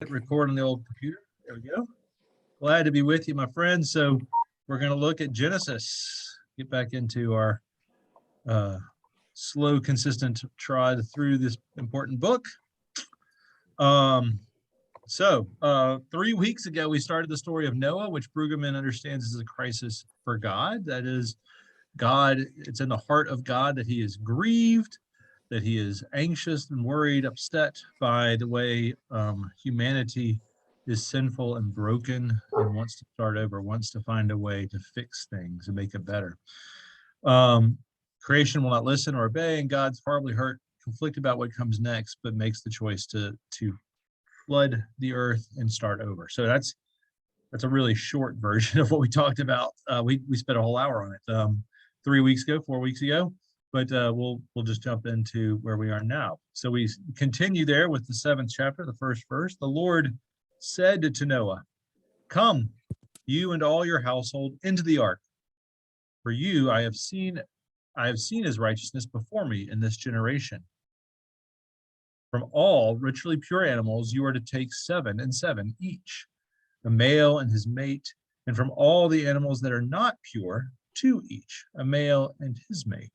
Hit record on the old computer. There we go. Glad to be with you, my friends. So we're going to look at Genesis, get back into our slow, consistent trod through this important book. 3 weeks ago, we started the story of Noah, which Brueggemann understands as a crisis for God. That is, God, it's in the heart of God that he is grieved, that he is anxious and worried, upset by the way humanity is sinful and broken and wants to start over, wants to find a way to fix things and make it better. Creation will not listen or obey, and God's horribly hurt, conflicted about what comes next, but makes the choice to flood the earth and start over. So that's a really short version of what we talked about. We spent a whole hour on it 4 weeks ago. But we'll just jump into where we are now. So we continue there with the 7th chapter, the first verse. The Lord said to Noah, "Come, you and all your household, into the ark. For you I have seen his righteousness before me in this generation. From all ritually pure animals you are to take 7 and 7 each, a male and his mate, and from all the animals that are not pure, 2 each, a male and his mate.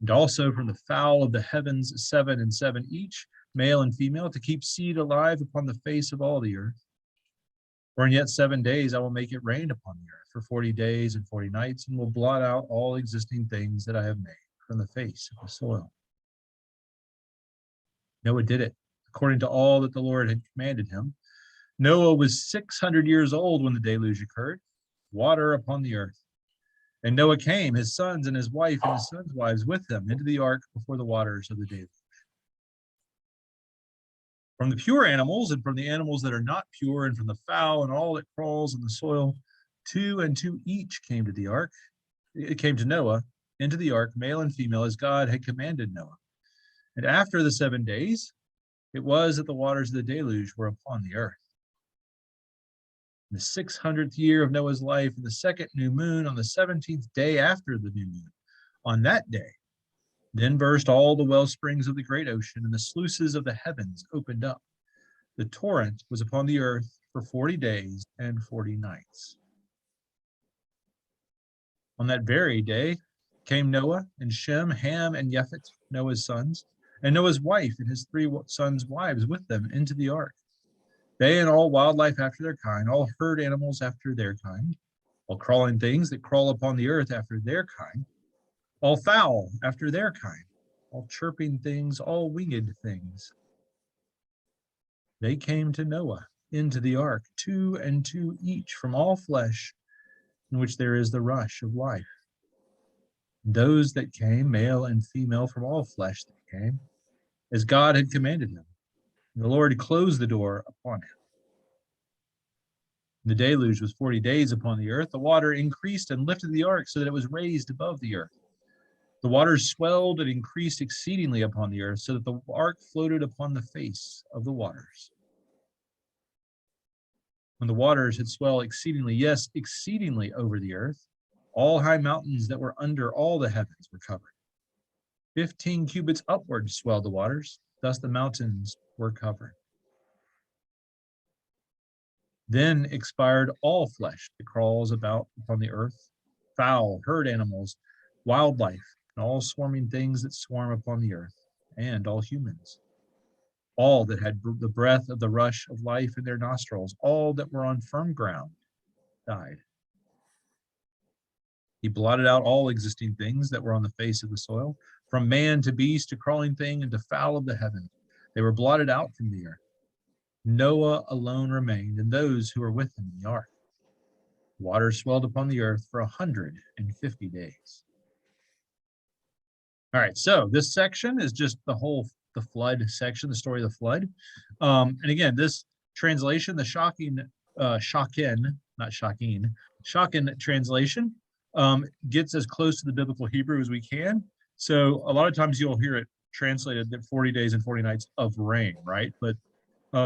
And also from the fowl of the heavens, 7 and 7 each, male and female, to keep seed alive upon the face of all the earth. For in yet 7 days I will make it rain upon the earth for 40 days and 40 nights, and will blot out all existing things that I have made from the face of the soil." Noah did it, according to all that the Lord had commanded him. Noah was 600 years old when the deluge occurred, water upon the earth. And Noah came, his sons and his wife and his sons' wives with him, into the ark before the waters of the deluge. From the pure animals and from the animals that are not pure, and from the fowl and all that crawls in the soil, 2 and 2 each came to the ark. It came to Noah into the ark, male and female, as God had commanded Noah. And after the 7 days, it was that the waters of the deluge were upon the earth. In the 600th year of Noah's life, in the second new moon, on the 17th day after the new moon, on that day, then burst all the well springs of the great ocean, and the sluices of the heavens opened up. The torrent was upon the earth for 40 days and 40 nights. On that very day came Noah and Shem, Ham, and Japheth, Noah's sons, and Noah's wife and his 3 sons' wives with them into the ark. They and all wildlife after their kind, all herd animals after their kind, all crawling things that crawl upon the earth after their kind, all fowl after their kind, all chirping things, all winged things. They came to Noah into the ark, 2 and 2 each, from all flesh, in which there is the rush of life. And those that came, male and female, from all flesh that came, as God had commanded him. And the Lord closed the door upon him. The deluge was 40 days upon the earth. The water increased and lifted the ark so that it was raised above the earth. The waters swelled and increased exceedingly upon the earth, so that the ark floated upon the face of the waters. When the waters had swelled exceedingly, yes, exceedingly over the earth, all high mountains that were under all the heavens were covered. 15 cubits upward swelled the waters, thus the mountains were covered. Then expired all flesh that crawls about upon the earth, fowl, herd animals, wildlife, and all swarming things that swarm upon the earth, and all humans. All that had the breath of the rush of life in their nostrils, all that were on firm ground, died. He blotted out all existing things that were on the face of the soil, from man to beast to crawling thing and to fowl of the heaven. They were blotted out from the earth. Noah alone remained, and those who were with him in the ark. Water swelled upon the earth for 150 days. All right, so this section is just the flood section, the story of the flood. And again, this translation, the Shocking translation, gets as close to the biblical Hebrew as we can. So a lot of times you'll hear it translated that 40 days and 40 nights of rain, right? But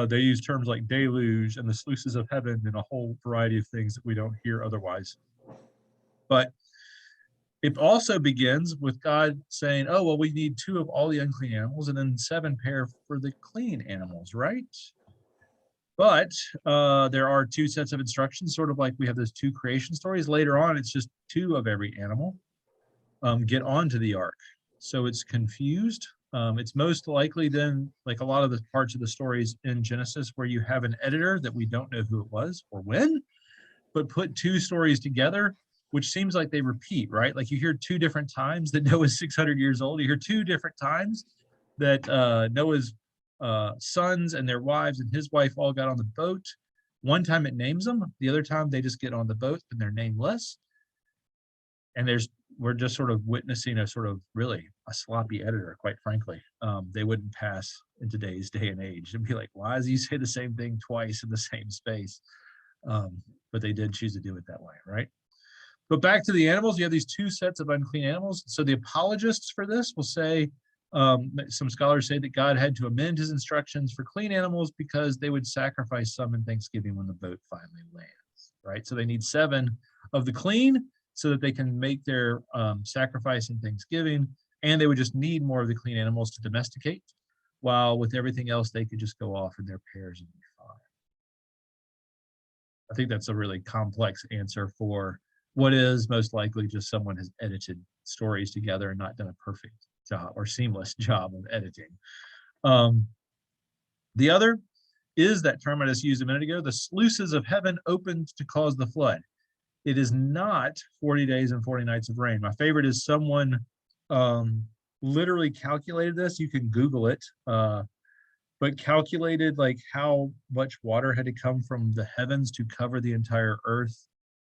they use terms like deluge and the sluices of heaven and a whole variety of things that we don't hear otherwise. But it also begins with God saying, oh, well, we need 2 of all the unclean animals and then 7 pair for the clean animals, right? But there are two sets of instructions, sort of like we have those two creation stories. Later on, it's just two of every animal get onto the ark. So it's confused. It's most likely then, like a lot of the parts of the stories in Genesis, where you have an editor that we don't know who it was or when, but put two stories together, which seems like they repeat, right? Like you hear two different times that Noah's 600 years old. You hear two different times that Noah's sons and their wives and his wife all got on the boat. One time it names them, the other time they just get on the boat and they're nameless. And we're just sort of witnessing a sort of really a sloppy editor, quite frankly. They wouldn't pass in today's day and age and be like, why does he say the same thing twice in the same space? But they did choose to do it that way, right? But back to the animals, you have these two sets of unclean animals. So the apologists for this will say, some scholars say that God had to amend his instructions for clean animals because they would sacrifice some in Thanksgiving when the boat finally lands, right? So they need 7 of the clean so that they can make their sacrifice in Thanksgiving, and they would just need more of the clean animals to domesticate, while with everything else, they could just go off in their pairs and be fine. I think that's a really complex answer for what is most likely just someone has edited stories together and not done a perfect job or seamless job of editing. The other is that term I just used a minute ago, the sluices of heaven opened to cause the flood. It is not 40 days and 40 nights of rain. My favorite is someone literally calculated this. You can Google it, but calculated like how much water had to come from the heavens to cover the entire earth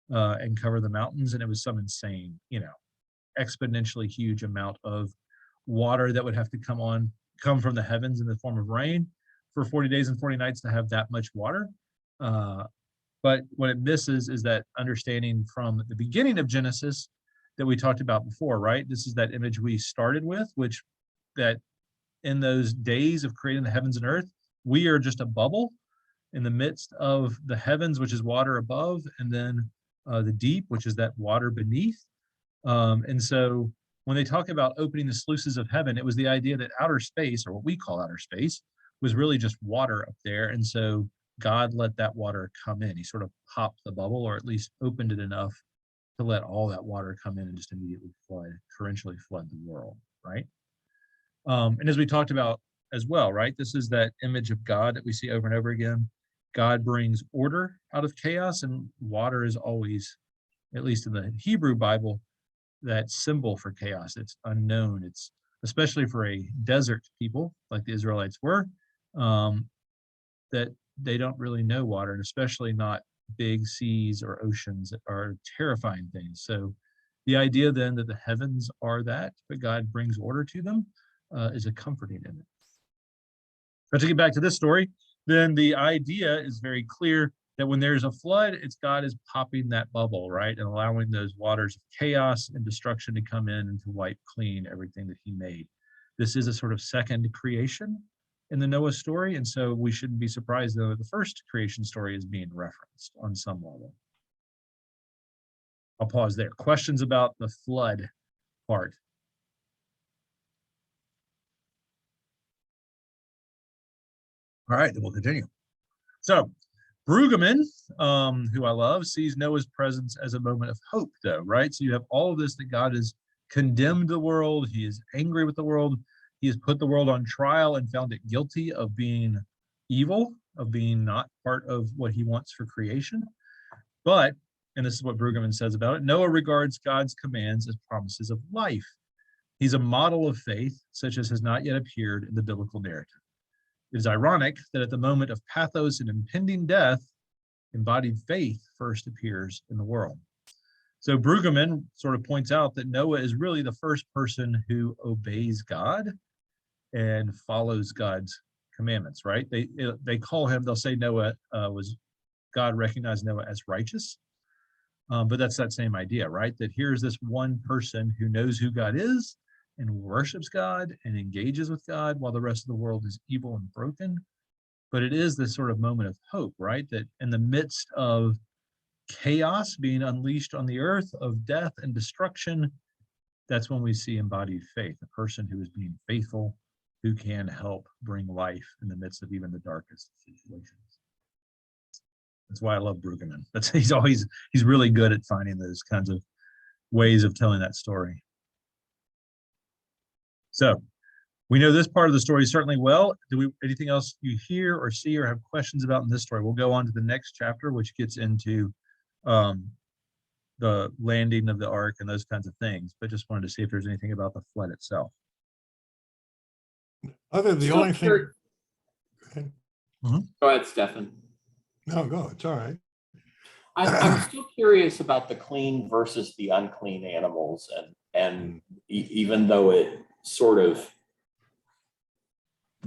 and cover the mountains. And it was some insane, exponentially huge amount of water that would have to come from the heavens in the form of rain for 40 days and 40 nights to have that much water. But what it misses is that understanding from the beginning of Genesis that we talked about before, right? This is that image we started with, which that in those days of creating the heavens and earth, we are just a bubble in the midst of the heavens, which is water above, and then the deep, which is that water beneath. And so when they talk about opening the sluices of heaven, it was the idea that outer space, or what we call outer space, was really just water up there. And so God let that water come in. He sort of popped the bubble, or at least opened it enough to let all that water come in and just immediately torrentially flood the world, right? And as we talked about as well, right? This is that image of God that we see over and over again. God brings order out of chaos, and water is always, at least in the Hebrew Bible, that symbol for chaos. It's unknown. It's especially for a desert people like the Israelites were, that they don't really know water, and especially not big seas or oceans that are terrifying things. So the idea then that the heavens are that, but God brings order to them, is a comforting image. But to get back to this story, then the idea is very clear that when there's a flood, it's God is popping that bubble, right? And allowing those waters of chaos and destruction to come in and to wipe clean everything that he made. This is a sort of second creation in the Noah story. And so we shouldn't be surprised, though, that the first creation story is being referenced on some level. I'll pause there. Questions about the flood part? All right, then we'll continue. So Brueggemann, who I love, sees Noah's presence as a moment of hope, though, right? So you have all of this that God has condemned the world. He is angry with the world. He has put the world on trial and found it guilty of being evil, of being not part of what he wants for creation. But, and this is what Brueggemann says about it, Noah regards God's commands as promises of life. He's a model of faith, such as has not yet appeared in the biblical narrative. It is ironic that at the moment of pathos and impending death, embodied faith first appears in the world. So Brueggemann sort of points out that Noah is really the first person who obeys God and follows God's commandments, right? They call him, they'll say Noah God recognized Noah as righteous. But that's that same idea, right? That here's this one person who knows who God is and worships God and engages with God while the rest of the world is evil and broken. But it is this sort of moment of hope, right? That in the midst of chaos being unleashed on the earth, of death and destruction, that's when we see embodied faith, a person who is being faithful, who can help bring life in the midst of even the darkest situations. That's why I love Brueggemann. He's really good at finding those kinds of ways of telling that story. So we know this part of the story certainly well. Anything else you hear or see or have questions about in this story? We'll go on to the next chapter, which gets into the landing of the ark and those kinds of things. But just wanted to see if there's anything about the flood itself. The only thing. Go ahead, Stefan. No, go. It's all right. I'm still curious about the clean versus the unclean animals, and even though it sort of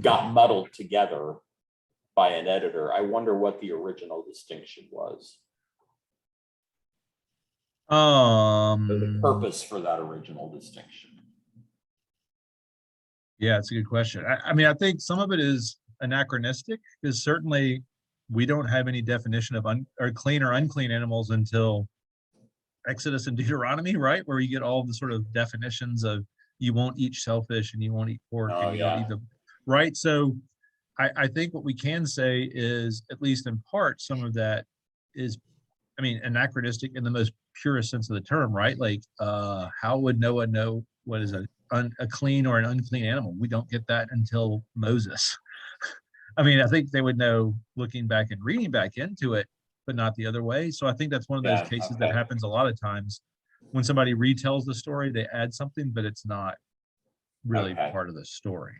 got muddled together by an editor, I wonder what the original distinction was. The purpose for that original distinction. Yeah, it's a good question. I mean, I think some of it is anachronistic, because certainly we don't have any definition of clean or unclean animals until Exodus and Deuteronomy, right? Where you get all the sort of definitions of you won't eat shellfish and you won't eat pork and you won't eat them, right? So I think what we can say is, at least in part, some of that is, I mean, anachronistic in the most purest sense of the term, right? Like, how would Noah know what is a clean or an unclean animal? We don't get that until Moses. I mean, I think they would know looking back and reading back into it, but not the other way. So I think that's one of those cases that happens a lot of times. When somebody retells the story, they add something, but it's not really part of the story.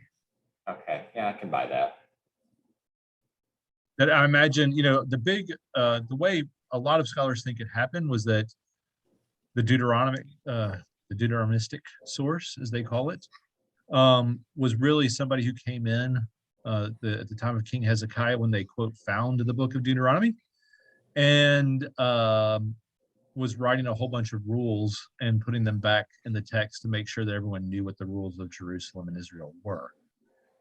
Okay, yeah, I can buy that. That I imagine, the way a lot of scholars think it happened was that the Deterministic Source, as they call it, was really somebody who came in at the time of King Hezekiah, when they, quote, found the book of Deuteronomy, and was writing a whole bunch of rules and putting them back in the text to make sure that everyone knew what the rules of Jerusalem and Israel were.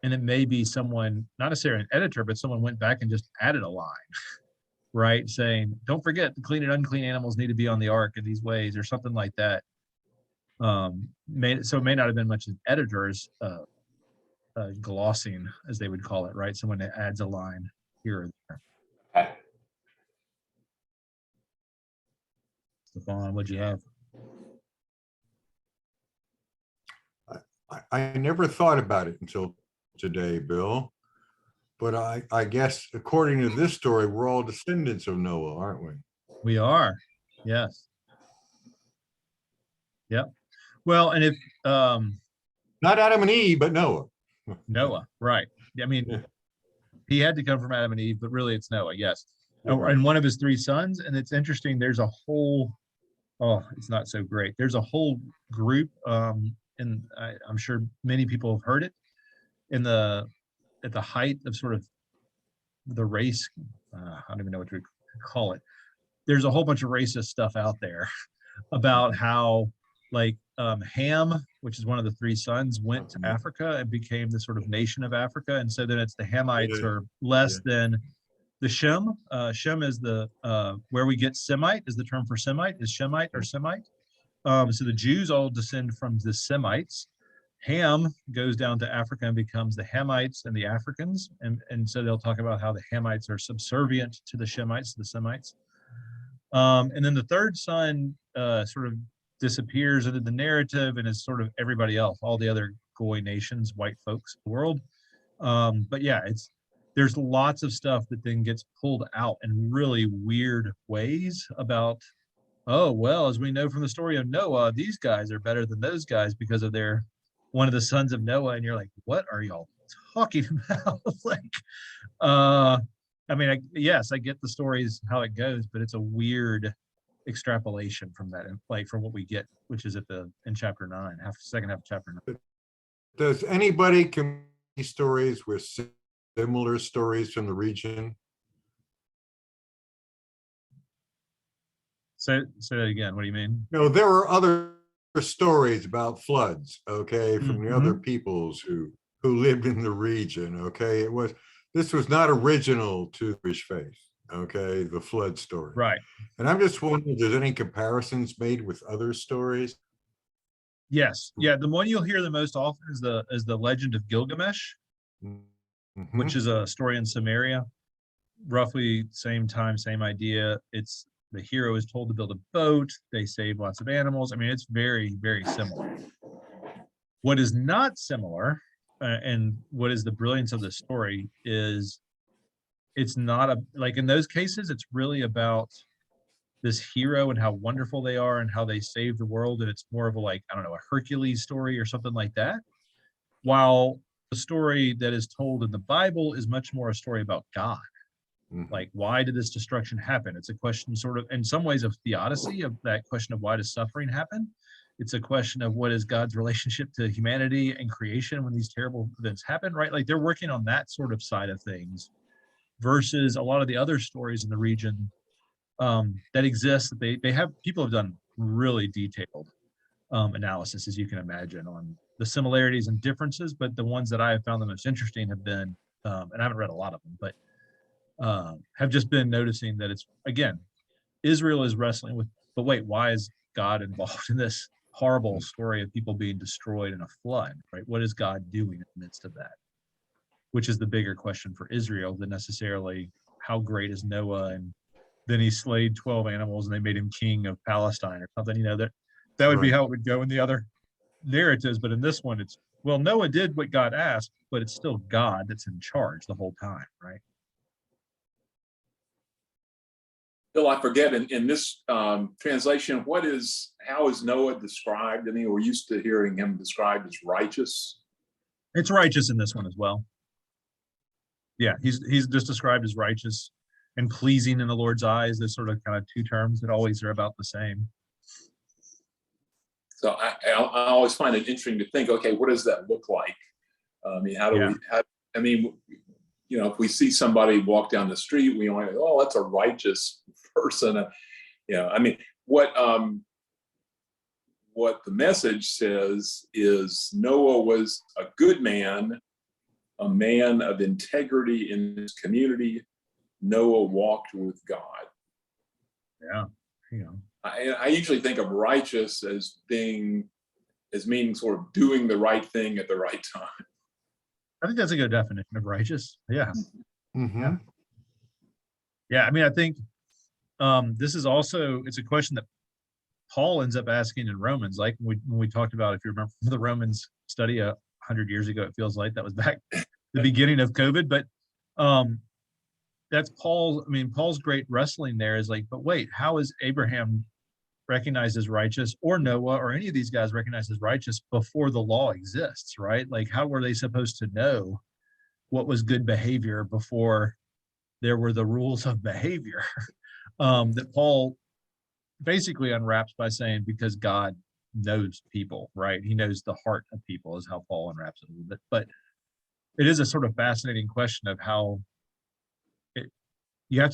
And it may be someone, not necessarily an editor, but someone went back and just added a line, right? Saying, don't forget, the clean and unclean animals need to be on the ark in these ways, or something like that. So it may not have been much an editor's glossing, as they would call it, right? Someone that adds a line here or there. Okay. Stefan, what'd you have? I never thought about it until today, Bill. But I guess, according to this story, we're all descendants of Noah, aren't we? We are. Yes. Yep. Well, and if not Adam and Eve, but Noah. Noah, right? I mean, he had to come from Adam and Eve, but really it's Noah. Yes. Right. And one of his three sons. And it's interesting. There's a whole. Oh, it's not so great. There's a whole group, and I'm sure many people have heard it, at the height of sort of the race. I don't even know what to call it. There's a whole bunch of racist stuff out there about how, like, Ham, which is one of the three sons, went to Africa and became the sort of nation of Africa, and so then it's the Hamites are less than the Shem. Shem is the where we get Semite, is the term for Semite, is Shemite or Semite. So the Jews all descend from the Semites. Ham goes down to Africa and becomes the Hamites and the Africans, and so they'll talk about how the Hamites are subservient to the Shemites, the Semites. And then the third son sort of disappears into the narrative and is sort of everybody else, all the other Goy nations, white folks in the world. But yeah, there's lots of stuff that then gets pulled out in really weird ways about, oh, well, as we know from the story of Noah, these guys are better than those guys because of their one of the sons of Noah. And you're like, what are y'all talking about? Like, I mean, yes, I get the stories, how it goes, but it's a weird extrapolation from that, like from what we get, which is in chapter 9, second half of chapter 9. Does anybody come these stories with similar stories from the region? Say that again. What do you mean? No, there are other stories about floods, okay, from the other peoples who lived in the region, okay? This was not original to the Jewish faith, okay, the flood story. Right. And I'm just wondering if there's any comparisons made with other stories. Yes. Yeah, the one you'll hear the most often is the Legend of Gilgamesh, which is a story in Samaria. roughly same time, same idea. It's the hero is told to build a boat. They save lots of animals. I mean, it's very, very similar. What is not similar, and what is the brilliance of the story is it's not like in those cases, it's really about this hero and how wonderful they are and how they save the world. And it's more of a, like, I don't know, a Hercules story or something like that. While the story that is told in the Bible is much more a story about God. Like, why did this destruction happen? It's a question sort of, in some ways, of theodicy, of that question of why does suffering happen? It's a question of what is God's relationship to humanity and creation when these terrible events happen, right? Like, they're working on that sort of side of things versus a lot of the other stories in the region that exist. They have, people have done really detailed analysis, as you can imagine, on the similarities and differences, but the ones that I have found the most interesting have been, and I haven't read a lot of them, but have just been noticing that it's, again, Israel is wrestling with, but wait, why is God involved in this horrible story of people being destroyed in a flood, right? What is God doing in the midst of that? Which is the bigger question for Israel than necessarily how great is Noah, and then he slayed 12 animals and they made him king of Palestine or something. You know, that would be how it would go in the other narratives. But in this one, it's, well, Noah did what God asked, but it's still God that's in charge the whole time, right? Bill, I forget, in this translation, how is Noah described? I mean, we're used to hearing him described as righteous. It's righteous in this one as well. Yeah, he's just described as righteous and pleasing in the Lord's eyes. There's sort of kind of two terms that always are about the same. So I always find it interesting to think, okay, what does that look like? I mean, if we see somebody walk down the street, we only, oh, that's a righteous person. I mean, what the message says is Noah was a good man, a man of integrity in his community. Noah walked with God. Yeah, I usually think of righteous as meaning sort of doing the right thing at the right time. I think that's a good definition of righteous. Yeah. Mm-hmm. Yeah, I mean, I think this is also, it's a question that Paul ends up asking in Romans, like when we talked about, if you remember the Romans study 100 years ago, it feels like that was back the beginning of COVID, but that's Paul. I mean, Paul's great wrestling there is like, but wait, how is Abraham recognized as righteous, or Noah, or any of these guys recognized as righteous before the law exists, right? Like, how were they supposed to know what was good behavior before there were the rules of behavior? That Paul basically unwraps by saying, because God knows people, right? He knows the heart of people, is how Paul unwraps it a little bit. But it is a sort of fascinating question of how you have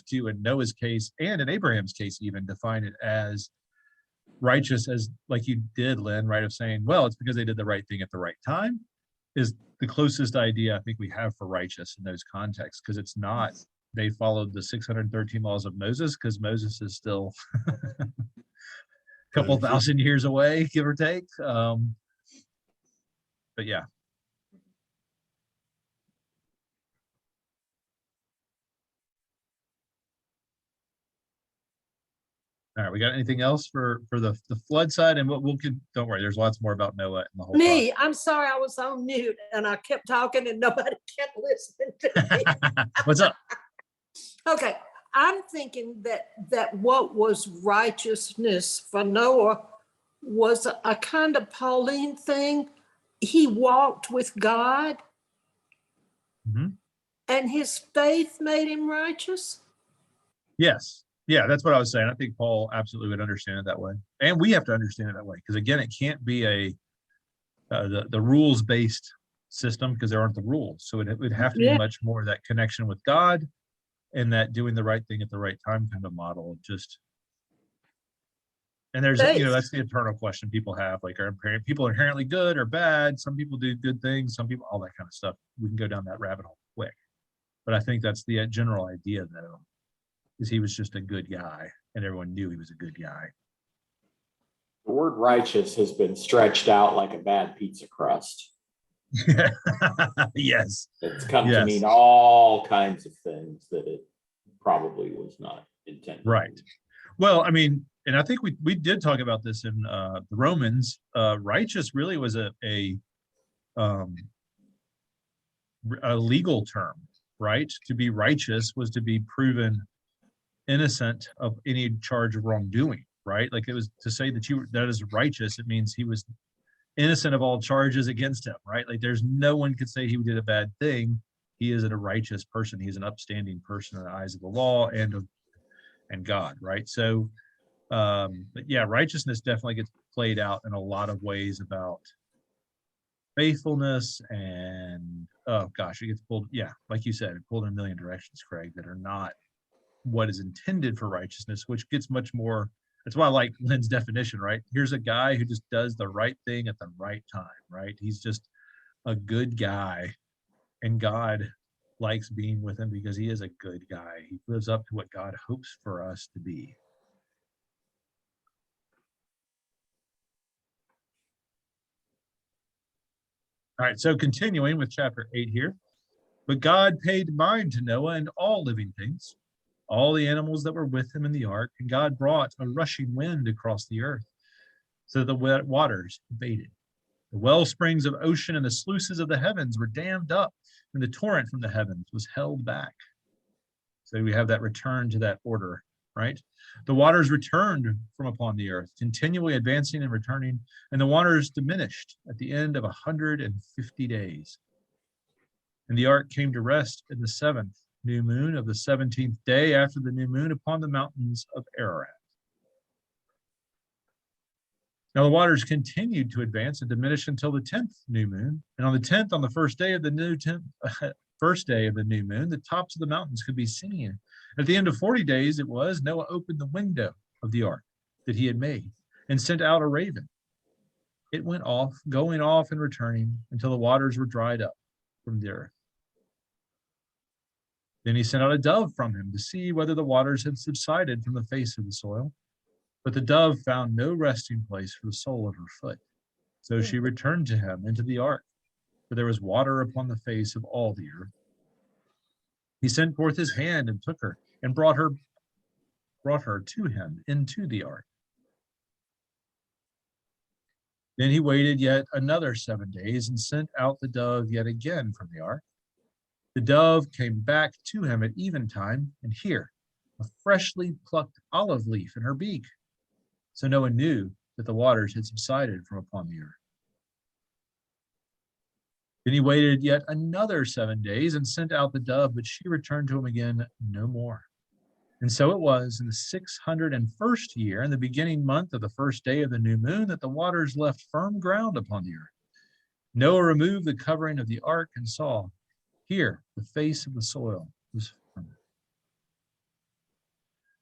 to, in Noah's case and in Abraham's case, even define it as righteous, as like you did, Lynn, right? Of saying, well, it's because they did the right thing at the right time, is the closest idea I think we have for righteous in those contexts, because it's not, they followed the 613 laws of Moses, because Moses is still a couple thousand years away, give or take. But yeah. All right, we got anything else for the flood side? And we'll don't worry, there's lots more about Noah and the whole Me, process. I'm sorry, I was on mute and I kept talking and nobody kept listening to me. What's up? Okay, I'm thinking that what was righteousness for Noah was a kind of Pauline thing. He walked with God, and his faith made him righteous. Yes. Yeah, that's what I was saying. I think Paul absolutely would understand it that way. And we have to understand it that way. Because again, it can't be the rules-based system, because there aren't the rules. So it would have to be much more that connection with God and that doing the right thing at the right time kind of model. And there's, that's the eternal question people have. Like, are people inherently good or bad? Some people do good things, some people, all that kind of stuff. We can go down that rabbit hole quick. But I think that's the general idea, though, is he was just a good guy and everyone knew he was a good guy. The word righteous has been stretched out like a bad pizza crust. Yes. It's come to Yes. mean all kinds of things that it probably was not intended. Right. Well, I mean, and I think we did talk about this in the Romans. Righteous really was um, a legal term, right? To be righteous was to be proven innocent of any charge of wrongdoing, right? Like it was to say that is righteous. It means he was innocent of all charges against him, right? Like there's no one could say he did a bad thing. He is a righteous person. He's an upstanding person in the eyes of the law and God, right? So, but yeah, righteousness definitely gets played out in a lot of ways about faithfulness and oh gosh, it gets pulled. Yeah, like you said, it pulled in a million directions, Craig, that are not what is intended for righteousness, which gets much more. That's why I like Lynn's definition, right? Here's a guy who just does the right thing at the right time, right? He's just a good guy, and God likes being with him because he is a good guy. He lives up to what God hopes for us to be. All right, so continuing with chapter 8 here. But God paid mind to Noah and all living things, all the animals that were with him in the ark, and God brought a rushing wind across the earth, so that the wet waters abated. The well springs of ocean and the sluices of the heavens were dammed up, and the torrent from the heavens was held back. So we have that return to that order, right? The waters returned from upon the earth, continually advancing and returning, and the waters diminished at the end of 150 days. And the ark came to rest in the 7th new moon of the 17th day after the new moon upon the mountains of Ararat. Now the waters continued to advance and diminish until the 10th new moon. And on the 10th, on the first day of the new moon, the tops of the mountains could be seen. At the end of 40 days it was, Noah opened the window of the ark that he had made and sent out a raven. It went off, going off and returning until the waters were dried up from the earth. Then he sent out a dove from him to see whether the waters had subsided from the face of the soil. But the dove found no resting place for the sole of her foot. So she returned to him into the ark, for there was water upon the face of all the earth. He sent forth his hand and took her and brought her to him into the ark. Then he waited yet another 7 days and sent out the dove yet again from the ark. The dove came back to him at eventime, and here, a freshly plucked olive leaf in her beak. So Noah knew that the waters had subsided from upon the earth. Then he waited yet another 7 days and sent out the dove, but she returned to him again no more. And so it was in the 601st year, in the beginning month of the first day of the new moon, that the waters left firm ground upon the earth. Noah removed the covering of the ark and saw, here, the face of the soil was firm.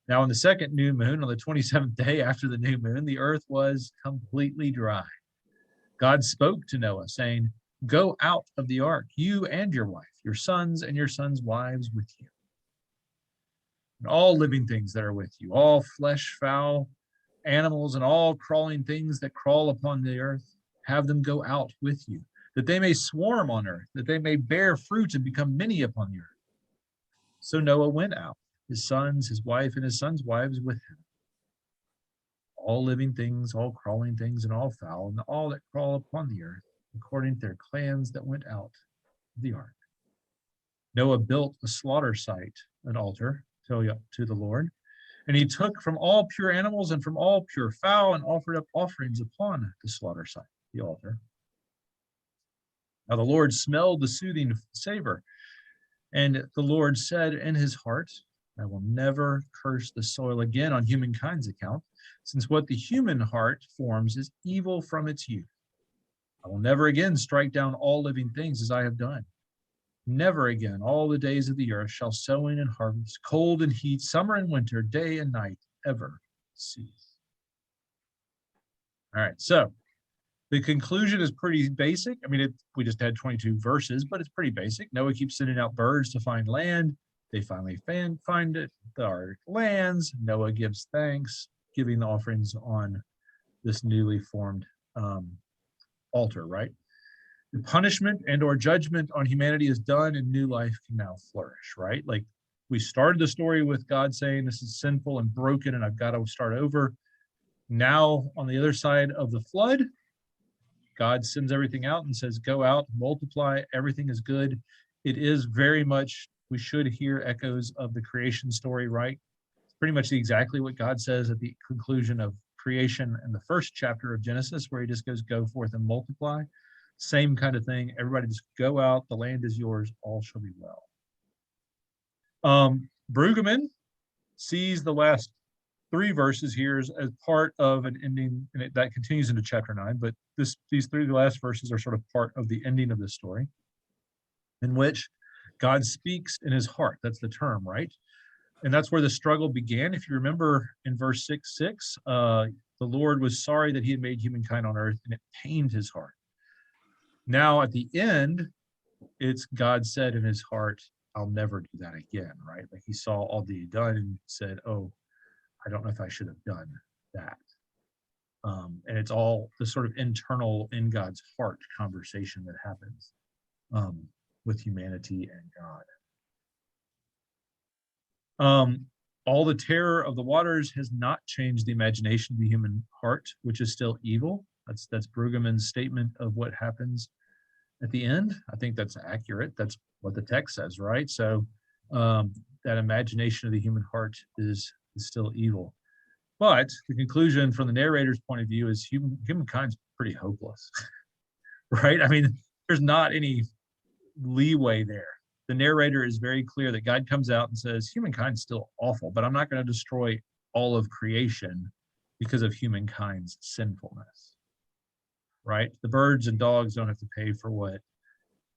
Now, on the second new moon, on the 27th day after the new moon, the earth was completely dry. God spoke to Noah, saying, go out of the ark, you and your wife, your sons and your sons' wives with you, and all living things that are with you, all flesh, fowl, animals, and all crawling things that crawl upon the earth, have them go out with you, that they may swarm on earth, that they may bear fruit and become many upon the earth. So Noah went out, his sons, his wife, and his sons' wives with him. All living things, all crawling things, and all fowl, and all that crawl upon the earth, according to their clans that went out of the ark. Noah built a slaughter site, an altar, to the Lord, and he took from all pure animals and from all pure fowl and offered up offerings upon the slaughter site, the altar. Now the Lord smelled the soothing savor, and the Lord said in his heart, I will never curse the soil again on humankind's account, since what the human heart forms is evil from its youth. I will never again strike down all living things as I have done. Never again all the days of the earth shall sowing and harvest, cold and heat, summer and winter, day and night ever cease. All right, so the conclusion is pretty basic. I mean, we just had 22 verses, but it's pretty basic. Noah keeps sending out birds to find land. They finally find it. The ark lands. Noah gives thanks, giving the offerings on this newly formed altar, right? the punishment and or judgment on humanity is done and new life can now flourish, right? Like we started the story with God saying this is sinful and broken and I've got to start over. Now on the other side of the flood, God sends everything out and says, go out, multiply, everything is good. It is very much, we should hear echoes of the creation story, right? It's pretty much exactly what God says at the conclusion of creation in the first chapter of Genesis, where he just goes, go forth and multiply. Same kind of thing. Everybody just go out, the land is yours, all shall be well. Brueggemann sees the last 3 verses here as part of an ending, and that continues into chapter 9, but these 3 last verses are sort of part of the ending of the story, in which God speaks in his heart. That's the term, right? And that's where the struggle began. If you remember in verse 6:6, the Lord was sorry that he had made humankind on earth, and it pained his heart. Now at the end, it's God said in his heart, I'll never do that again, right? Like he saw all that he'd done and said, oh, I don't know if I should have done that. And it's all the sort of internal in God's heart conversation that happens with humanity and God. All the terror of the waters has not changed the imagination of the human heart, which is still evil. That's Brueggemann's statement of what happens at the end. I think that's accurate. That's what the text says, right? So that imagination of the human heart is still evil. But the conclusion from the narrator's point of view is humankind's pretty hopeless, right? I mean, there's not any leeway there. The narrator is very clear that God comes out and says, humankind's still awful, but I'm not going to destroy all of creation because of humankind's sinfulness, right? The birds and dogs don't have to pay for what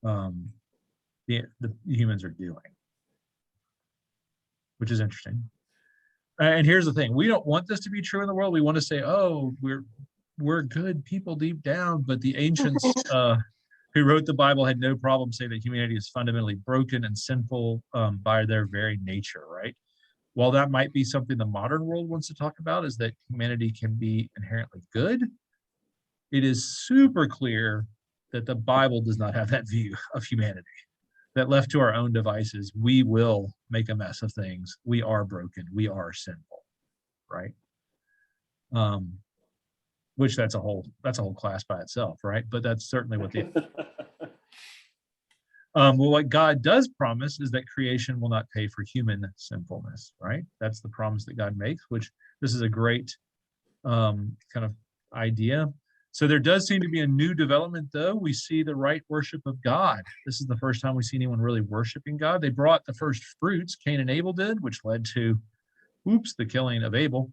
the humans are doing, which is interesting. And here's the thing, we don't want this to be true in the world. We want to say, oh, we're good people deep down, but the ancients who wrote the Bible had no problem saying that humanity is fundamentally broken and sinful by their very nature, right? While that might be something the modern world wants to talk about, is that humanity can be inherently good, it is super clear that the Bible does not have that view of humanity. That left to our own devices, we will make a mess of things. We are broken. We are sinful, right? Which that's a whole class by itself, right? But that's certainly what the well, what God does promise is that creation will not pay for human sinfulness, right? That's the promise that God makes, which this is a great kind of idea. So there does seem to be a new development, though. We see the right worship of God. This is the first time we see anyone really worshiping God. They brought the first fruits, Cain and Abel did, which led to, the killing of Abel.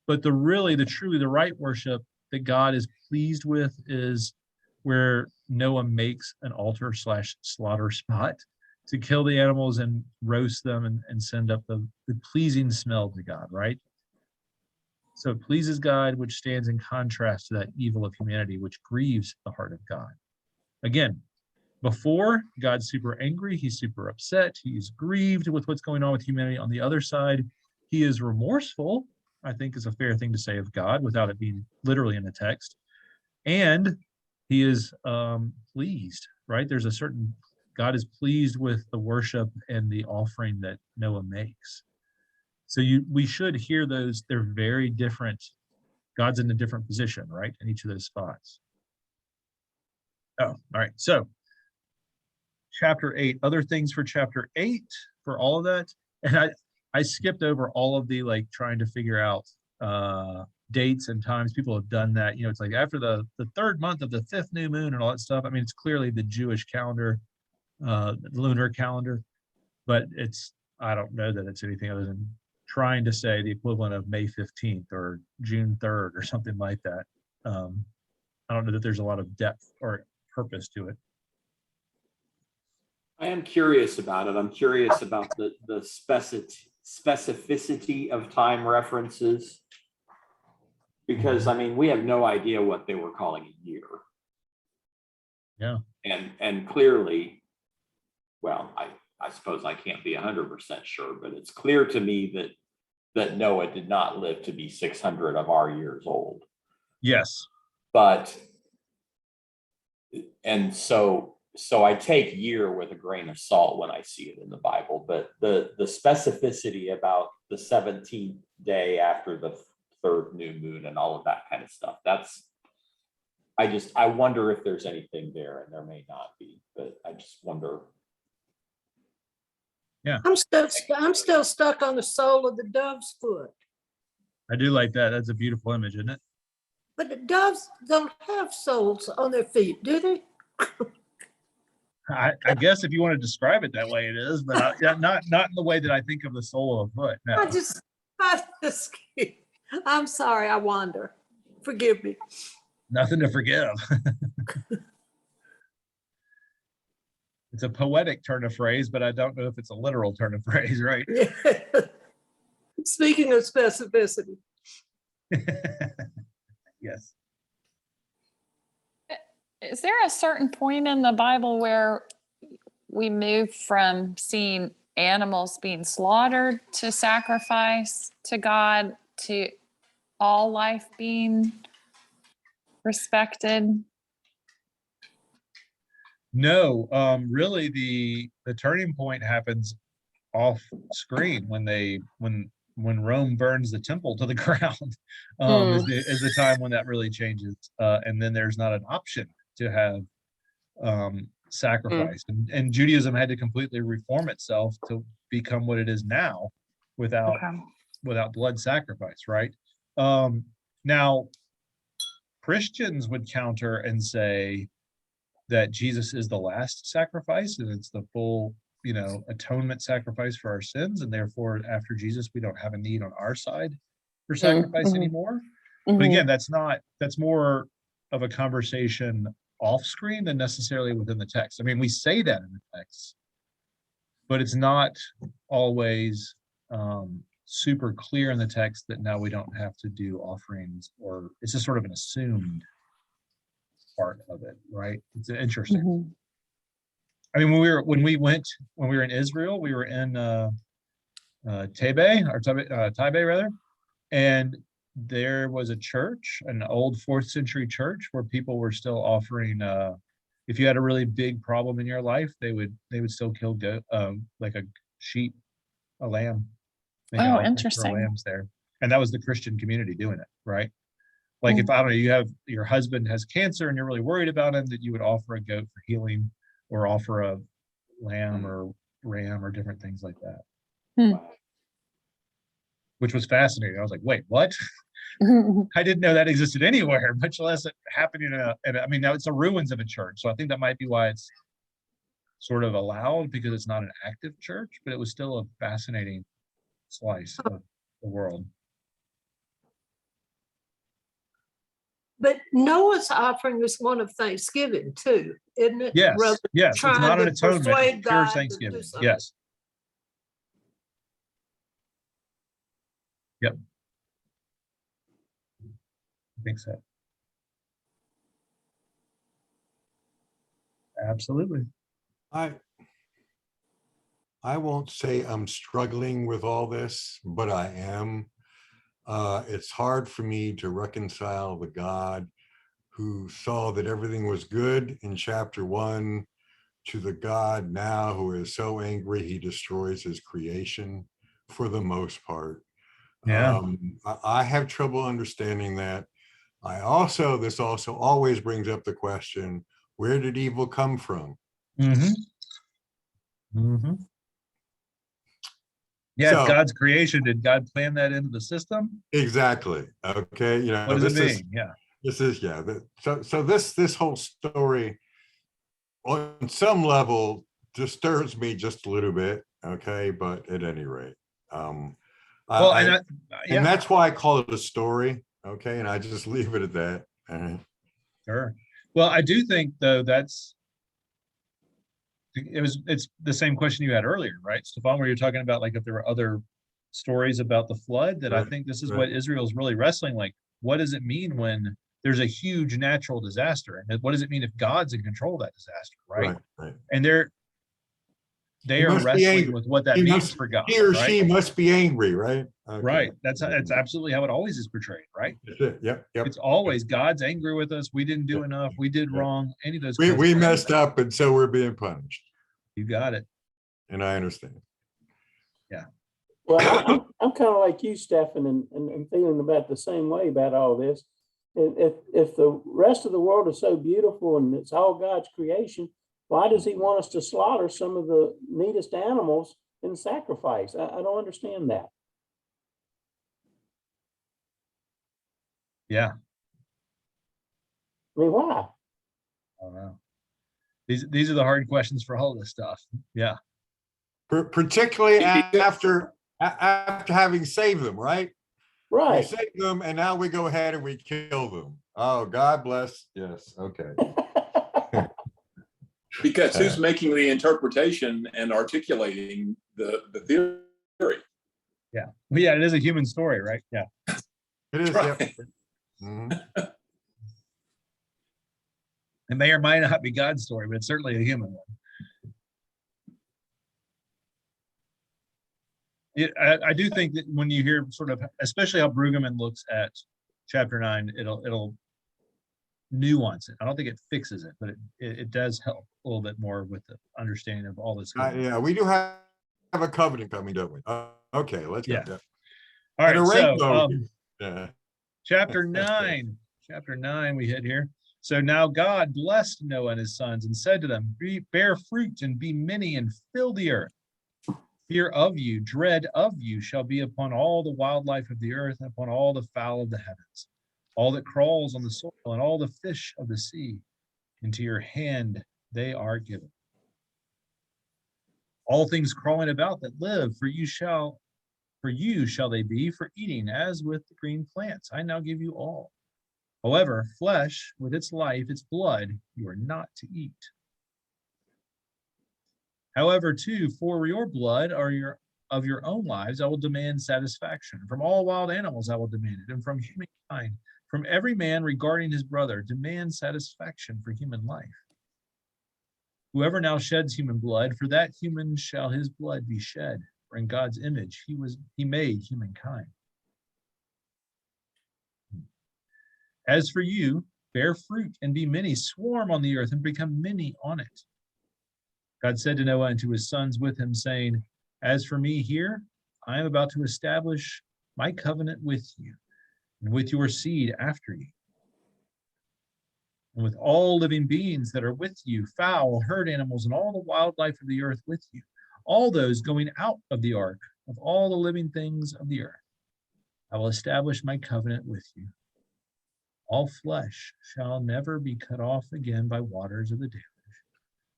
But the right worship that God is pleased with is where Noah makes an altar / slaughter spot to kill the animals and roast them and send up the pleasing smell to God, right? So it pleases God, which stands in contrast to that evil of humanity, which grieves the heart of God. Again, before, God's super angry, he's super upset, he's grieved with what's going on with humanity. On the other side, he is remorseful, I think is a fair thing to say of God without it being literally in the text. And he is pleased, right? There's a certain, God is pleased with the worship and the offering that Noah makes. So we should hear those. They're very different. God's in a different position, right, in each of those spots. Oh, all right. So chapter 8, other things for chapter 8 for all of that. And I skipped over all of the trying to figure out dates and times. People have done that. It's like after the 3rd month of the 5th new moon and all that stuff. I mean, it's clearly the Jewish calendar, lunar calendar, but I don't know that it's anything other than trying to say the equivalent of May 15th or June 3rd or something like that. I don't know that there's a lot of depth or purpose to it. I am curious about it. I'm curious about the specificity of time references, because I mean, we have no idea what they were calling a year. Yeah. And clearly, well, I suppose I can't be 100% sure, but it's clear to me that Noah did not live to be 600 of our years old. Yes. But and so I take year with a grain of salt when I see it in the Bible, but the specificity about the 17th day after the third new moon and all of that kind of stuff, I wonder if there's anything there, and there may not be, but I just wonder. I'm still stuck on the sole of the dove's foot. I do like that. That's a beautiful image, isn't it? But the doves don't have soles on their feet, do they? I guess if you want to describe it that way, it is, but not in the way that I think of the sole of a foot. No. I'm sorry, I wander. Forgive me. Nothing to forgive. It's a poetic turn of phrase, but I don't know if it's a literal turn of phrase, right? Yeah. Speaking of specificity. Yes. Is there a certain point in the Bible where we move from seeing animals being slaughtered to sacrifice to God to all life being respected? No, really the turning point happens off screen when Rome burns the temple to the ground, is the time when that really changes. And then there's not an option to have sacrifice. And Judaism had to completely reform itself to become what it is now without blood sacrifice, right? Now, Christians would counter and say that Jesus is the last sacrifice and it's the full, atonement sacrifice for our sins, and therefore after Jesus we don't have a need on our side for sacrifice anymore. But again, that's more of a conversation off screen than necessarily within the text. I mean, we say that in the text, but it's not always super clear in the text that now we don't have to do offerings, or it's just sort of an assumed part of it, right? It's interesting. I mean, when we were in Israel, we were in Taipei rather, and there was a church, an old 4th century church, where people were still offering. If you had a really big problem in your life, they would still kill like a sheep, a lamb. Oh, interesting. Lambs there, and that was the Christian community doing it, right? Like if, I don't know, you have your husband has cancer and you're really worried about him, that you would offer a goat for healing, or offer a lamb or ram or different things like that. Which was fascinating. I was like, wait, what? I didn't know that existed anywhere, much less it happening I mean, now it's the ruins of a church. So I think that might be why it's sort of allowed, because it's not an active church, but it was still a fascinating slice of the world. But Noah's offering is one of Thanksgiving too, isn't it? Yes, yes, it's Trying not to an atonement, persuade it's pure God to do Thanksgiving. something. Yes. Yep. I think so. Absolutely. I won't say I'm struggling with all this, but I am. It's hard for me to reconcile the God who saw that everything was good in chapter 1 to the God now who is so angry he destroys his creation for the most part. Yeah. I have trouble understanding that. This also always brings up the question, where did evil come from? Yeah, So, it's God's creation. Did God plan that into the system? Exactly. Okay. What does it mean? This whole story on some level disturbs me just a little bit. Okay. But at any rate, and that's why I call it a story. Okay. And I just leave it at that. Sure. Well, I do think though it's the same question you had earlier, right, Stefan, where you're talking about like if there were other stories about the flood, that I think this is what Israel's really wrestling. Like, what does it mean when there's a huge natural disaster? And what does it mean if God's in control of that disaster, right? And they He are must be wrestling angry. with what that He means must- for God. He or right? she must be angry, right? Okay. Right. That's absolutely how it always is portrayed, right? That's it. Yep. Yep. It's always God's angry with us. We didn't do Yeah, enough. We did yeah. wrong. Any of those. We kinds of things. messed up, and so we're being punished. You got it. And I understand. Well, I'm kind of like you, Stephen, and feeling about the same way about all this. If the rest of the world is so beautiful and it's all God's creation, why does he want us to slaughter some of the neatest animals in sacrifice? I don't understand that. Yeah. I mean, why? I don't know. These are the hard questions for all this stuff. Yeah. Particularly after having saved them, right? We Right. save them, and now we go ahead and we kill them. Oh, God bless. Yes. Okay. Because who's making the interpretation and articulating the theory? Yeah. Well, yeah, it is a human story, right? Yeah. It is. Right. Yep. Mhm. It may or may not be God's story, but it's certainly a human one. I do think that when you hear sort of, especially how Brueggemann looks at chapter 9, it'll nuance it. I don't think it fixes it, but it does help a little bit more with the understanding of all this. Yeah, we do have a covenant coming, don't we? Okay, let's go. Yeah. Yeah. All right, And a so rainbow. Yeah. chapter 9, we hit here. So now God blessed Noah and his sons and said to them, bear fruit and be many and fill the earth. Fear of you, dread of you shall be upon all the wildlife of the earth and upon all the fowl of the heavens, all that crawls on the soil and all the fish of the sea. Into your hand they are given. All things crawling about that live, for you shall they be for eating, as with the green plants. I now give you all. However, flesh with its life, its blood, you are not to eat. However, too, for your blood of your own lives, I will demand satisfaction. From all wild animals, I will demand it, and from humankind, from every man regarding his brother, demand satisfaction for human life. Whoever now sheds human blood, for that human shall his blood be shed. For in God's image he made humankind. As for you, bear fruit and be many, swarm on the earth and become many on it. God said to Noah and to his sons with him, saying, as for me here, I am about to establish my covenant with you and with your seed after you, and with all living beings that are with you, fowl, herd animals, and all the wildlife of the earth with you, all those going out of the ark, of all the living things of the earth. I will establish my covenant with you. All flesh shall never be cut off again by waters of the deluge.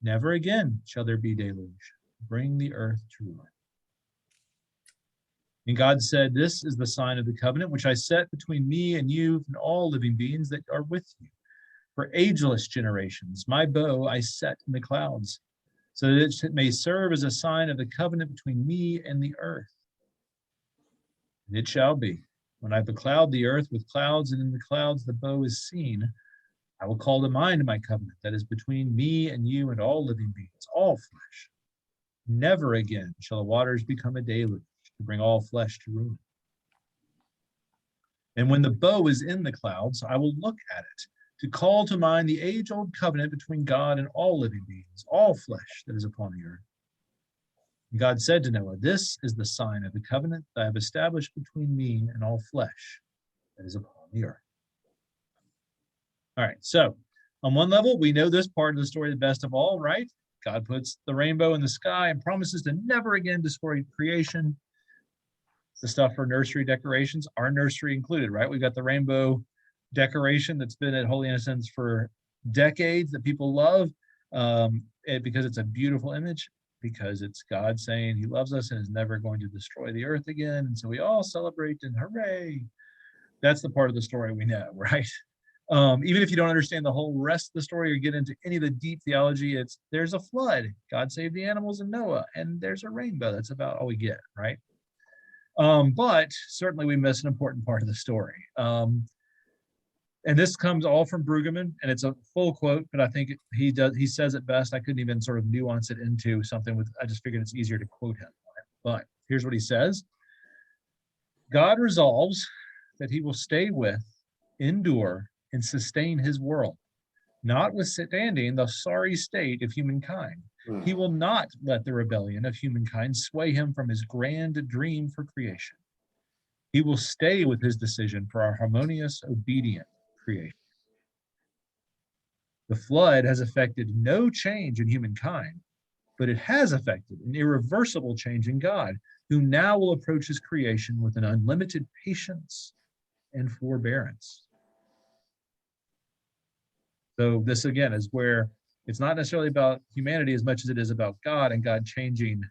Never again shall there be deluge. Bring the earth to ruin. And God said, this is the sign of the covenant which I set between me and you and all living beings that are with you. For ageless generations, my bow I set in the clouds, so that it may serve as a sign of the covenant between me and the earth. And it shall be, when I becloud the earth with clouds, and in the clouds the bow is seen, I will call to mind my covenant that is between me and you and all living beings, all flesh. Never again shall the waters become a deluge to bring all flesh to ruin. And when the bow is in the clouds, I will look at it to call to mind the age-old covenant between God and all living beings, all flesh that is upon the earth. And God said to Noah, this is the sign of the covenant that I have established between me and all flesh that is upon the earth. All right, so on one level, we know this part of the story the best of all, right? God puts the rainbow in the sky and promises to never again destroy creation. The stuff for nursery decorations, our nursery included, right? We've got the rainbow decoration that's been at Holy Innocents for decades that people love because it's a beautiful image, because it's God saying he loves us and is never going to destroy the earth again. And so we all celebrate and hooray. That's the part of the story we know, right? Even if you don't understand the whole rest of the story or get into any of the deep theology, there's a flood. God saved the animals and Noah, and there's a rainbow. That's about all we get, right? But certainly we miss an important part of the story. And this comes all from Brueggemann, and it's a full quote, but I think he says it best. I couldn't even sort of nuance it into something I just figured it's easier to quote him. But here's what he says. God resolves that he will stay with, endure, and sustain his world, notwithstanding the sorry state of humankind. He will not let the rebellion of humankind sway him from his grand dream for creation. He will stay with his decision for our harmonious, obedient creation. The flood has affected no change in humankind, but it has affected an irreversible change in God, who now will approach his creation with an unlimited patience and forbearance. So this again is where it's not necessarily about humanity as much as it is about God and God changing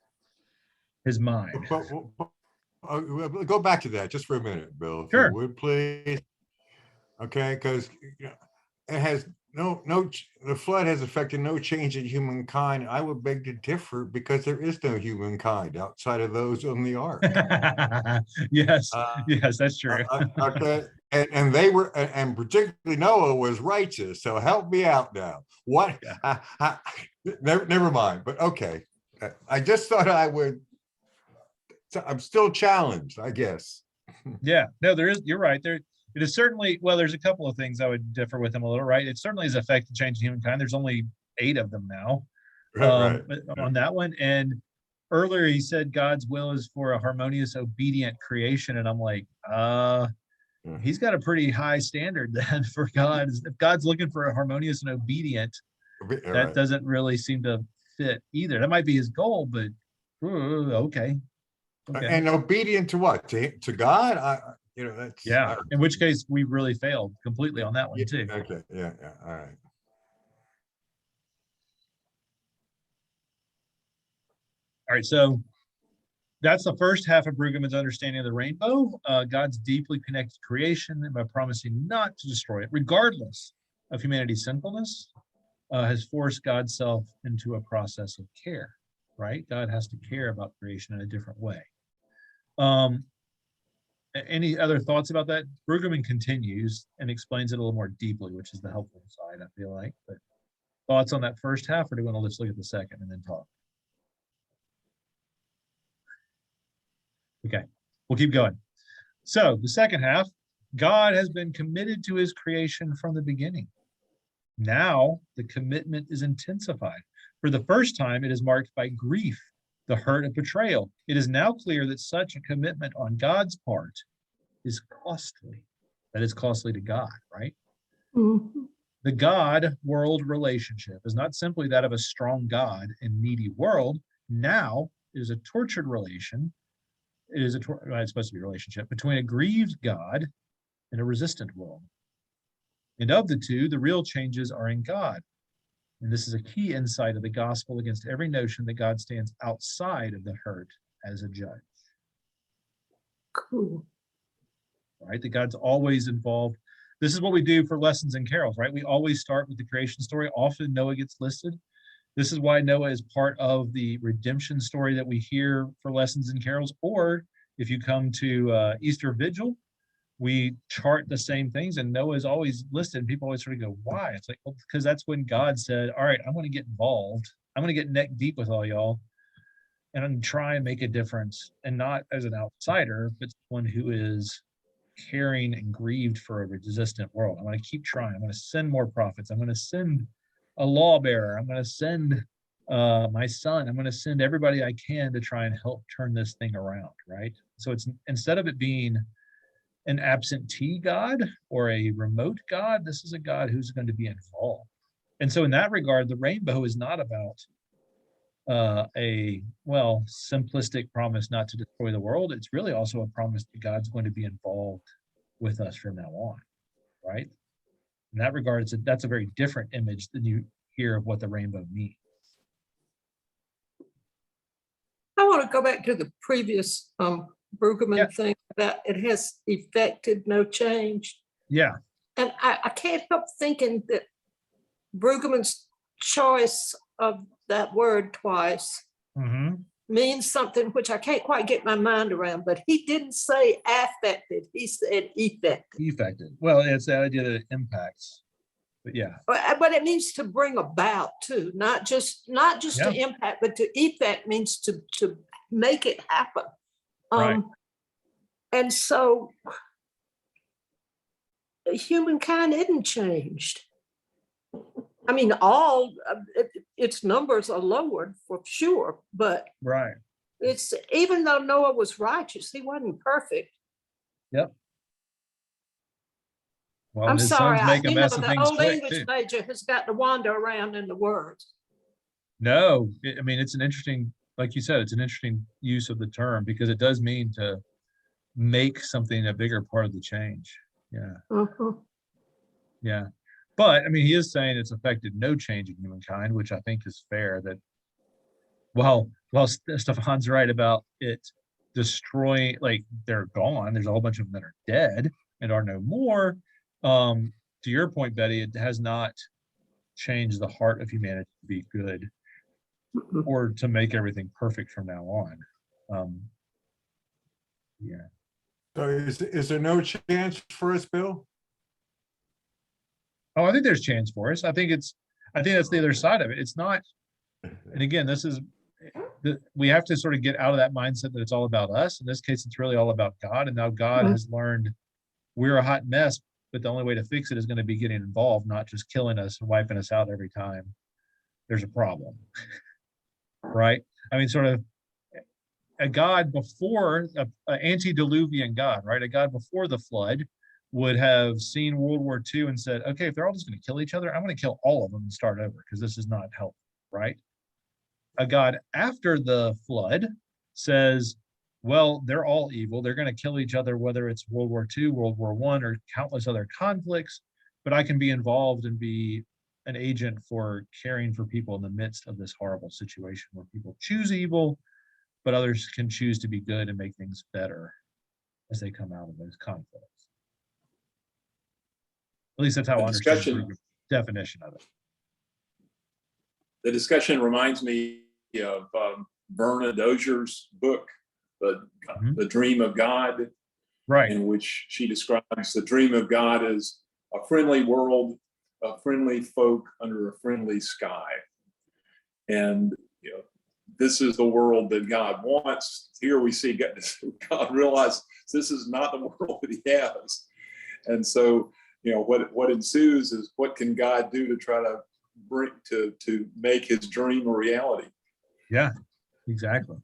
his mind. Go back to that just for a minute, Bill, if Sure. you would, please. Okay, because it has the flood has affected no change in humankind. I would beg to differ, because there is no humankind outside of those on the ark. Yes, yes, that's true. Okay, and they were, and particularly Noah was righteous. So help me out now. What? Yeah. Never mind. But okay, I just thought I would. I'm still challenged, I guess. Yeah, no, there is. You're right. It is certainly, well, there's a couple of things I would differ with him a little, right? It certainly has affected change in humankind. There's only 8 of them now Right. on that one. And earlier he said God's will is for a harmonious, obedient creation. And I'm like, he's got a pretty high standard then for God. If God's looking for a harmonious and obedient, that doesn't really seem to fit either. That might be his goal, but okay. And obedient to what? To God? That's, yeah. In which case we really failed completely on that one too. Okay. Yeah. All right. All right. So that's the first half of Brueggemann's understanding of the rainbow. God's deeply connected to creation, and by promising not to destroy it, regardless of humanity's sinfulness, has forced God's self into a process of care, right? God has to care about creation in a different way. Any other thoughts about that? Brueggemann continues and explains it a little more deeply, which is the helpful side, I feel like. But thoughts on that first half, or do we want to just look at the second and then talk? Okay, we'll keep going. So the second half, God has been committed to his creation from the beginning. Now the commitment is intensified. For the first time, it is marked by grief, the hurt of betrayal. It is now clear that such a commitment on God's part is costly. That is costly to God, right? Mhm. The God-world relationship is not simply that of a strong God and needy world. Now it is a tortured relation. It's supposed to be a relationship between a grieved God and a resistant world. And of the two, the real changes are in God. And this is a key insight of the gospel against every notion that God stands outside of the hurt as a judge. Cool. Right? That God's always involved. This is what we do for lessons and carols, right? We always start with the creation story. Often Noah gets listed. This is why Noah is part of the redemption story that we hear for lessons and carols. Or if you come to Easter Vigil, we chart the same things, and Noah is always listed. People always sort of go, why? It's like, well, because that's when God said, all right, I'm going to get involved. I'm going to get neck deep with all y'all, and I'm going to try and make a difference, and not as an outsider, but one who is caring and grieved for a resistant world. I'm going to keep trying. I'm going to send more prophets. I'm going to send a lawbearer. I'm going to send my son. I'm going to send everybody I can to try and help turn this thing around, right? So it's, instead of it being an absentee God or a remote God, this is a God who's going to be involved. And so in that regard, the rainbow is not about a simplistic promise not to destroy the world. It's really also a promise that God's going to be involved with us from now on, right? In that regard, that's a very different image than you hear of what the rainbow means. I want to go back to the previous Brueggemann thing that it has effected no change. Yeah. And I can't help thinking that Brueggemann's choice of that word twice means something which I can't quite get my mind around, but he didn't say affected, he said effected. Effected. Well, it's the idea that it impacts. But yeah. But it means to bring about too, not just to impact, but to effect means to make it happen. Right. And so humankind isn't changed. I mean, its numbers are lowered for sure, but right. It's even though Noah was righteous, he wasn't perfect. Yep. Well, I'm his sorry, sons make a mess of the things old quick English too. major has got to wander around in the words. No, I mean, it's an interesting, like you said, it's an interesting use of the term because it does mean to make something a bigger part of the change. Yeah. Uh-huh. Yeah. But I mean, he is saying it's affected no change in humankind, which I think is fair. That while Stefan's right about it destroying, like they're gone, there's a whole bunch of them that are dead and are no more. To your point, Betty, it has not changed the heart of humanity to be good or to make everything perfect from now on. Yeah. So is there no chance for us, Bill? Oh, I think there's chance for us. I think that's the other side of it. It's not, and again, we have to sort of get out of that mindset that it's all about us. In this case, it's really all about God. And now God has learned we're a hot mess, but the only way to fix it is going to be getting involved, not just killing us and wiping us out every time there's a problem. Right? I mean, sort of a God before, an antediluvian God, right? A God before the flood would have seen World War II and said, okay, if they're all just going to kill each other, I'm going to kill all of them and start over because this is not helpful, right? A God after the flood says, well, they're all evil. They're going to kill each other, whether it's World War II, World War I, or countless other conflicts, but I can be involved and be an agent for caring for people in the midst of this horrible situation where people choose evil, but others can choose to be good and make things better as they come out of those conflicts. At least that's how I understand the definition of it. The discussion reminds me of Verna Dozier's book, The Dream of God, right? In which she describes the dream of God as a friendly world, a friendly folk under a friendly sky. And this is the world that God wants. Here we see God realize this is not the world that he has. And so, what ensues is what can God do to try to bring to make his dream a reality? Yeah, exactly.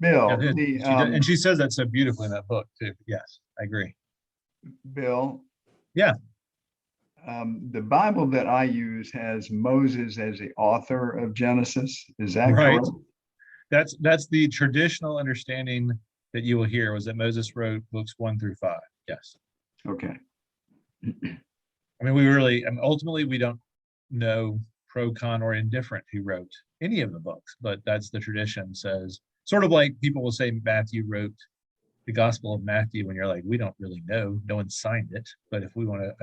Bill, and she says that so beautifully in that book too. Yes, I agree. Bill. Yeah. The Bible that I use has Moses as the author of Genesis. Is that right? Correct? That's the traditional understanding that you will hear, was that Moses wrote books 1 through 5. Yes. Okay. I mean, ultimately we don't know pro, con, or indifferent who wrote any of the books, but that's the tradition says, sort of like people will say Matthew wrote the Gospel of Matthew, when you're like, we don't really know, no one signed it, but if we want to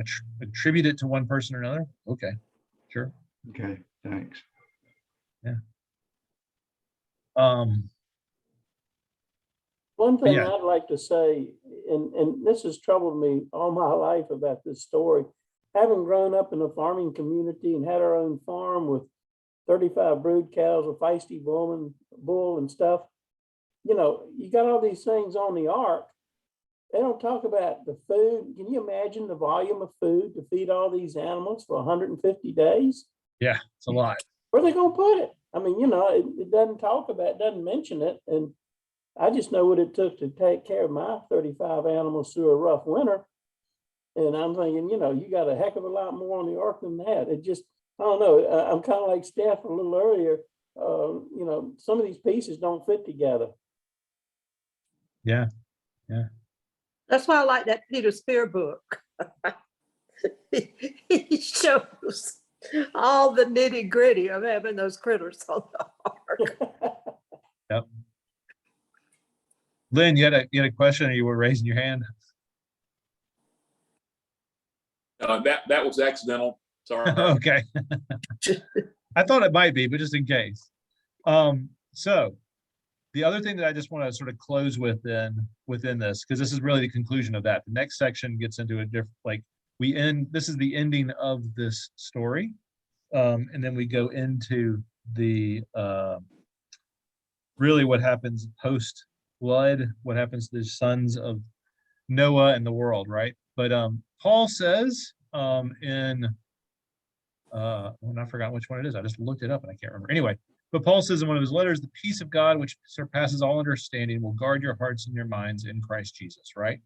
attribute it to one person or another, okay, sure. Okay, thanks. Yeah. One thing I'd like to say, and this has troubled me all my life about this story, having grown up in a farming community and had our own farm with 35 brood cows, a feisty bull and stuff, you got all these things on the ark. They don't talk about the food. Can you imagine the volume of food to feed all these animals for 150 days? Yeah, it's a lot. Where are they going to put it? I mean, it doesn't talk about it, doesn't mention it. And I just know what it took to take care of my 35 animals through a rough winter. And I'm thinking, you got a heck of a lot more on the ark than that. It just, I don't know. I'm kind of like Steph a little earlier. Some of these pieces don't fit together. Yeah. Yeah. That's why I like that Peter Spear book. He shows all the nitty gritty of having those critters on the ark. Yep. Lynn, you had a question, or you were raising your hand? That was accidental. Sorry. Okay. I thought it might be, but just in case. So the other thing that I just want to sort of close within this, because this is really the conclusion of that. The next section gets into a different, like this is the ending of this story. And then we go into the really what happens post flood, what happens to the sons of Noah and the world, right? But Paul says in I forgot which one it is. I just looked it up and I can't remember. Anyway, but Paul says in one of his letters, the peace of God, which surpasses all understanding, will guard your hearts and your minds in Christ Jesus, right?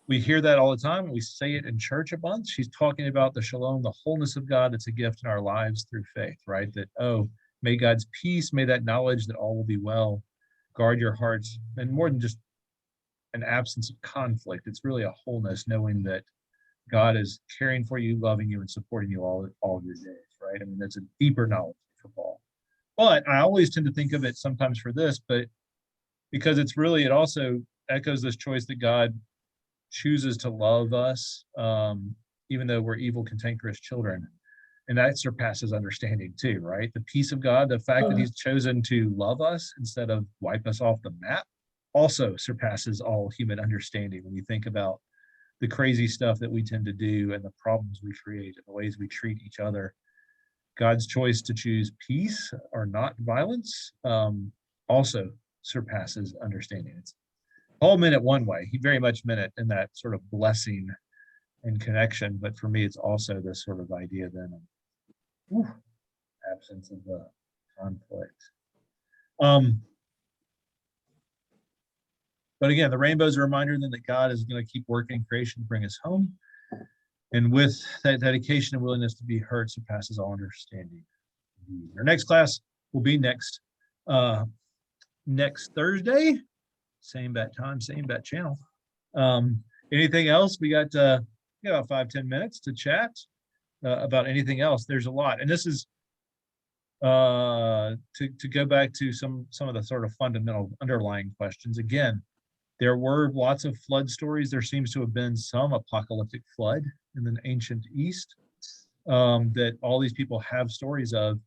We hear that all the time. We say it in church a bunch. He's talking about the shalom, the wholeness of God that's a gift in our lives through faith, right? That, may God's peace, may that knowledge that all will be well, guard your hearts. And more than just an absence of conflict, it's really a wholeness, knowing that God is caring for you, loving you, and supporting you all of your days, right? I mean, that's a deeper knowledge for Paul. But I always tend to think of it sometimes for this, but because it also echoes this choice that God chooses to love us, even though we're evil, cantankerous children. And that surpasses understanding too, right? The peace of God, the fact that he's chosen to love us instead of wipe us off the map, also surpasses all human understanding when you think about the crazy stuff that we tend to do and the problems we create and the ways we treat each other. God's choice to choose peace or not violence also surpasses understanding. Paul meant it one way. He very much meant it in that sort of blessing and connection. But for me, it's also this sort of idea then of absence of conflict. But again, the rainbow is a reminder then that God is going to keep working in creation to bring us home. And with that dedication and willingness to be heard surpasses all understanding. Our next class will be next Thursday. Same bat time, same bat channel. Anything else? We got about 5-10 minutes to chat about anything else. There's a lot. And this is to go back to some of the sort of fundamental underlying questions. Again, there were lots of flood stories. There seems to have been some apocalyptic flood in the ancient East that all these people have stories of.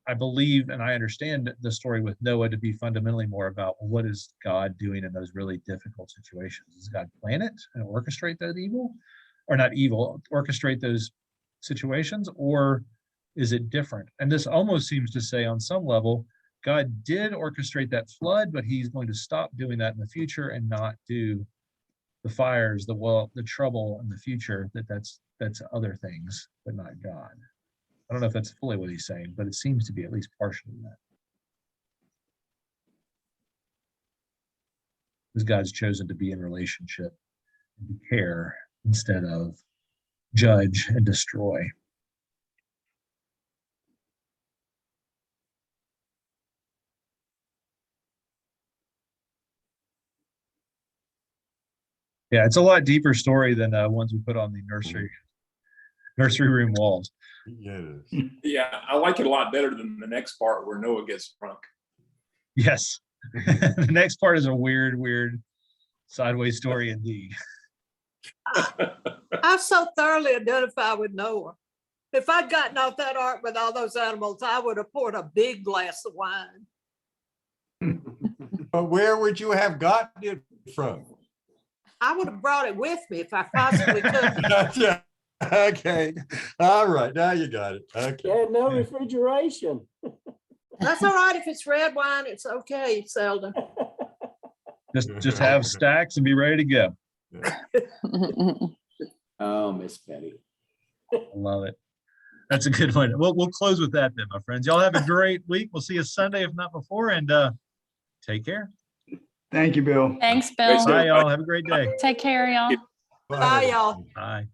I believe and I understand the story with Noah to be fundamentally more about what is God doing in those really difficult situations. Does God plan it and orchestrate that evil? Or not evil, orchestrate those situations? Or is it different? And this almost seems to say on some level, God did orchestrate that flood, but he's going to stop doing that in the future and not do the fires, the trouble in the future. That's other things, but not God. I don't know if that's fully what he's saying, but it seems to be at least partially that. Because God's chosen to be in relationship and to care instead of judge and destroy. Yeah, it's a lot deeper story than ones we put on the nursery room walls. Yeah, it is. Yeah, I like it a lot better than the next part where Noah gets drunk. Yes. The next part is a weird sideways story indeed. I so thoroughly identify with Noah. If I'd gotten off that ark with all those animals, I would have poured a big glass of wine. But where would you have gotten it from? I would have brought it with me if I possibly could. Yeah. Okay. All right. Now you got it. Okay. Yeah, no refrigeration. That's all right. If it's red wine, it's okay, Selden. Just have stacks and be ready to go. Oh, Miss Betty. I love it. That's a good one. We'll close with that then, my friends. Y'all have a great week. We'll see you Sunday, if not before, and take care. Thank you, Bill. Thanks, Bill. Bye, y'all. Have a great day. Take care, y'all. Bye, y'all. Bye.